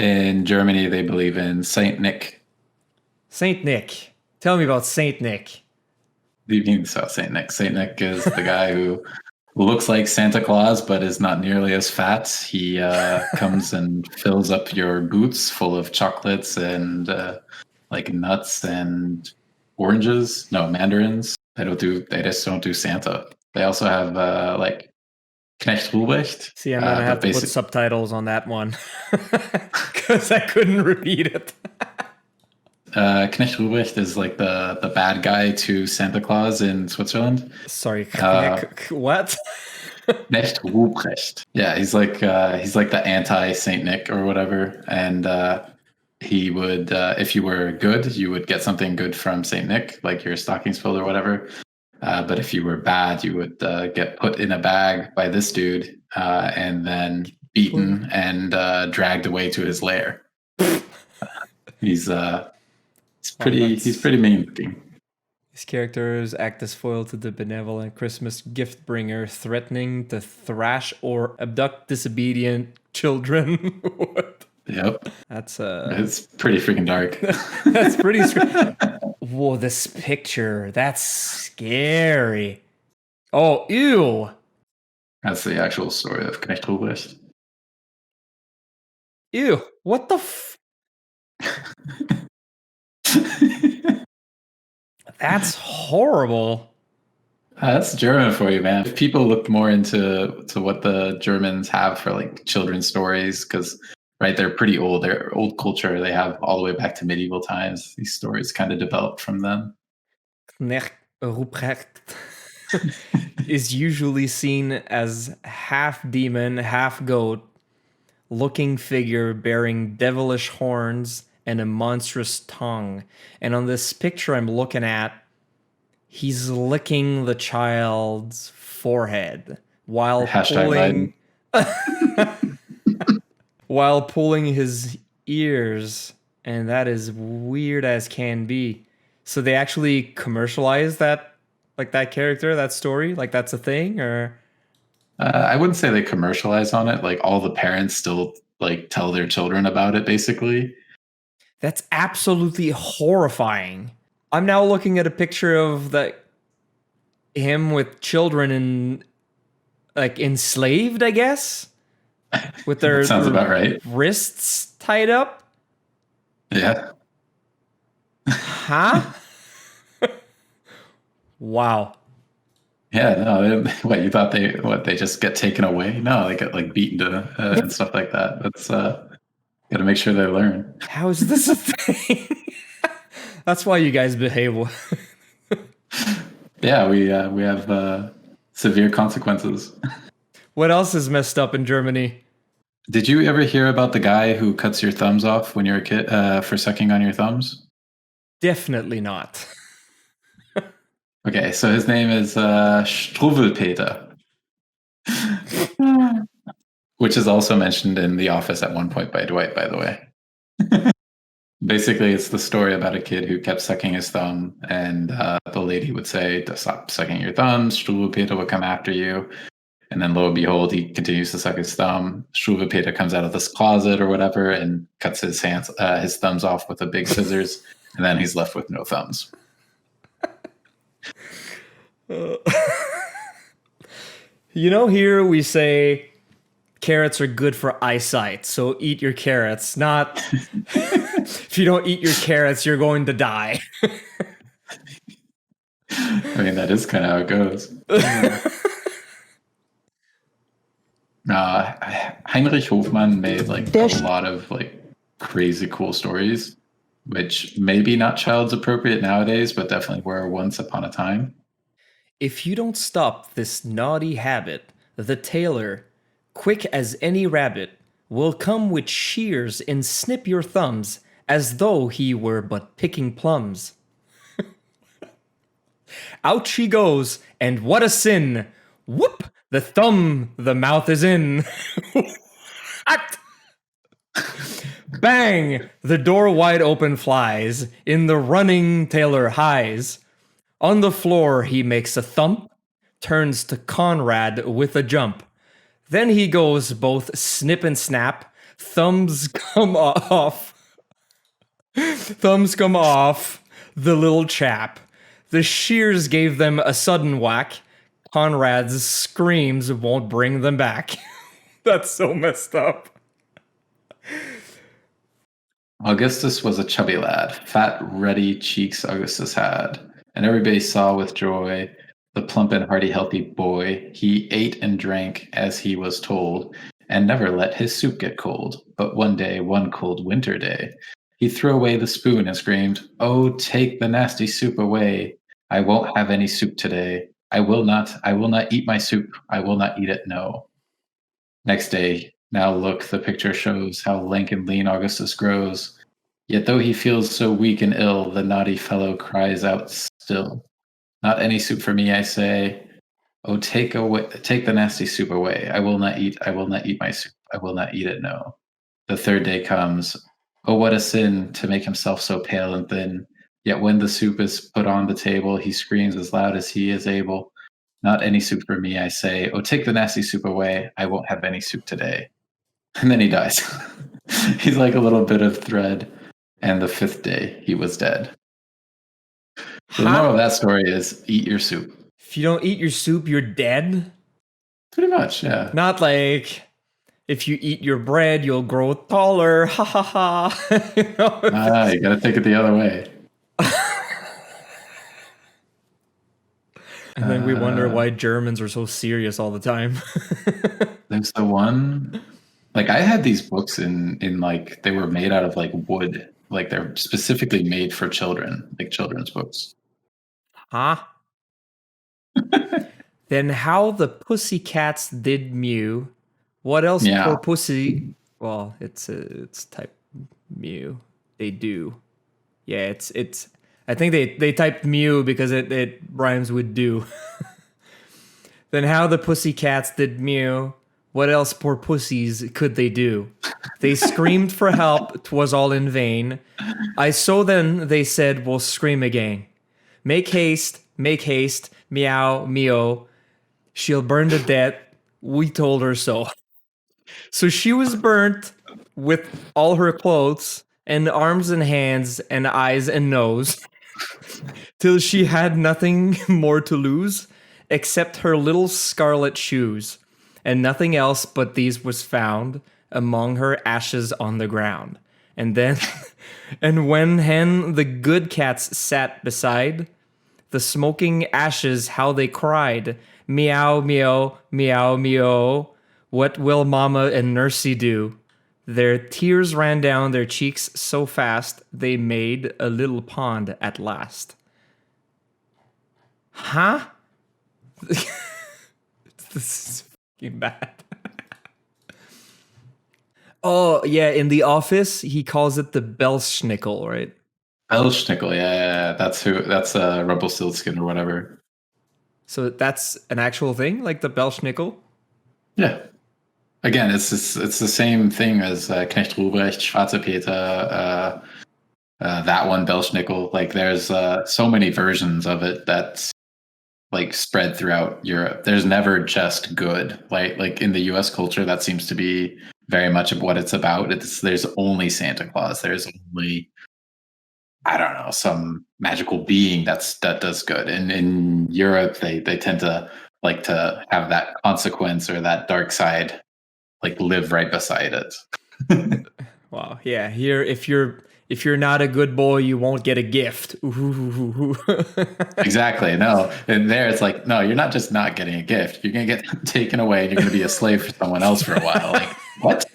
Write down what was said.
In Germany, they believe in Saint Nick. Saint Nick. Tell me about Saint Nick. What do you mean so Saint Nick? Saint Nick is the guy who looks like Santa Claus, but is not nearly as fat. He comes and fills up your boots full of chocolates and like nuts and oranges. No, mandarins. They just don't do Santa. They also have like Knecht Ruprecht. See, I'm gonna have to put subtitles on that one because I couldn't repeat it. Knecht Ruprecht is like the bad guy to Santa Claus in Switzerland. Sorry, what? Knecht Ruprecht. Yeah, he's like the anti Saint Nick or whatever, and he would, if you were good, you would get something good from Saint Nick, like your stockings filled or whatever. But if you were bad, you would get put in a bag by this dude and then beaten and dragged away to his lair. He's pretty mean looking. These characters act as foil to the benevolent Christmas gift bringer, threatening to thrash or abduct disobedient children. What? Yep. It's pretty freaking dark. That's pretty Whoa, this picture, that's scary. Oh, ew. That's the actual story of Knecht Ruprecht. Ew, what the That's horrible. That's German for you, man. If people looked more into what the Germans have for like children's stories, because right, they're pretty old. They're old culture. They have all the way back to medieval times. These stories kind of developed from them. Knecht Ruprecht is usually seen as half demon, half goat, looking figure bearing devilish horns and a monstrous tongue. And on this picture I'm looking at, he's licking the child's forehead while pulling while pulling his ears, and that is weird as can be. So they actually commercialize that, like that character, that story, like that's a thing, or? I wouldn't say they commercialize on it. Like all the parents still like tell their children about it, basically. That's absolutely horrifying. I'm now looking at a picture of him with children and like enslaved, I guess, with their sounds about right. Wrists tied up. Yeah. Huh? Wow. Yeah, no. What, you thought they just get taken away? No, they get like beaten to and stuff like that. That's got to make sure they learn. How is this a thing? That's why you guys behave well. Yeah, we have severe consequences. What else is messed up in Germany? Did you ever hear about the guy who cuts your thumbs off when you're a kid for sucking on your thumbs? Definitely not. Okay, so his name is Struwwelpeter, which is also mentioned in The Office at one point by Dwight, by the way. Basically, it's the story about a kid who kept sucking his thumb, and the lady would say, "Stop sucking your thumbs. Struwwelpeter will come after you." And then lo and behold, he continues to suck his thumb. Struwwelpeter comes out of this closet or whatever and cuts his thumbs off with a big scissors, and then he's left with no thumbs. You know, here we say carrots are good for eyesight, so eat your carrots. Not if you don't eat your carrots, you're going to die. I mean, that is kind of how it goes. Heinrich Hofmann made like a lot of like crazy cool stories, which maybe not child's appropriate nowadays, but definitely were once upon a time. If you don't stop this naughty habit, the tailor, quick as any rabbit, will come with shears and snip your thumbs as though he were but picking plums. Out she goes, and what a sin! Whoop! The thumb the mouth is in. Bang! The door wide open flies. In the running tailor hies. On the floor he makes a thump, turns to Conrad with a jump. Then he goes both snip and snap, Thumbs come off. Thumbs come off the little chap. The shears gave them a sudden whack. Conrad's screams won't bring them back. That's so messed up. Augustus was a chubby lad, fat, ruddy cheeks Augustus had, and everybody saw with joy the plump and hearty, healthy boy. He ate and drank as he was told, and never let his soup get cold. But one day, one cold winter day, he threw away the spoon and screamed, "Oh, take the nasty soup away! I won't have any soup today. I will not eat my soup. I will not eat it, no." Next day, now look, the picture shows how lank and lean Augustus grows. Yet though he feels so weak and ill, the naughty fellow cries out still, "Not any soup for me, I say. Oh, take the nasty soup away. I will not eat my soup. I will not eat it, no." The third day comes. Oh, what a sin to make himself so pale and thin. Yet when the soup is put on the table, he screams as loud as he is able, "Not any soup for me, I say. Oh, take the nasty soup away. I won't have any soup today." And then he dies. He's like a little bit of thread. And the fifth day, he was dead. So the moral of that story is eat your soup. If you don't eat your soup, you're dead? Pretty much, yeah. Not like if you eat your bread, you'll grow taller. Ha ha ha. You gotta take it the other way. And then we wonder why Germans are so serious all the time. There's the one, like I had these books in like they were made out of like wood, like they're specifically made for children, like children's books. Huh? Then how the pussycats did mew. What else for pussy? Well, it's type mew. They do. Yeah, it's. I think they typed mew because it rhymes with do. Then how the pussycats did mew. What else poor pussies could they do? They screamed for help, 'twas all in vain. So then they said, we'll scream again. Make haste, meow, meow. She'll burn to death, we told her so. So she was burnt with all her clothes, and arms and hands, and eyes and nose, till she had nothing more to lose, except her little scarlet shoes. And nothing else but these was found among her ashes on the ground. And then, and when hen the good cats sat beside the smoking ashes, how they cried, meow, meow, meow, meow. What will mama and nursey do? Their tears ran down their cheeks so fast, they made a little pond at last. Huh? This is fucking bad. Oh, yeah, in The Office, he calls it the Belschnickel, right? Belschnickel, yeah. That's Rumpelstiltskin or whatever. So that's an actual thing, like the Belschnickel? Yeah. Again, it's the same thing as Knecht Ruprecht, Schwarze Peter, that one, Belschnickel. Like there's so many versions of it that's like spread throughout Europe. There's never just good. Like in the US culture, that seems to be very much of what it's about. There's only Santa Claus. There's only, I don't know, some magical being that does good. And in Europe, they tend to like to have that consequence or that dark side like live right beside it. Wow. Yeah. Here, if you're not a good boy, you won't get a gift. Exactly. No. And there it's like, no, you're not just not getting a gift. You're going to get taken away and you're going to be a slave for someone else for a while. Like, what?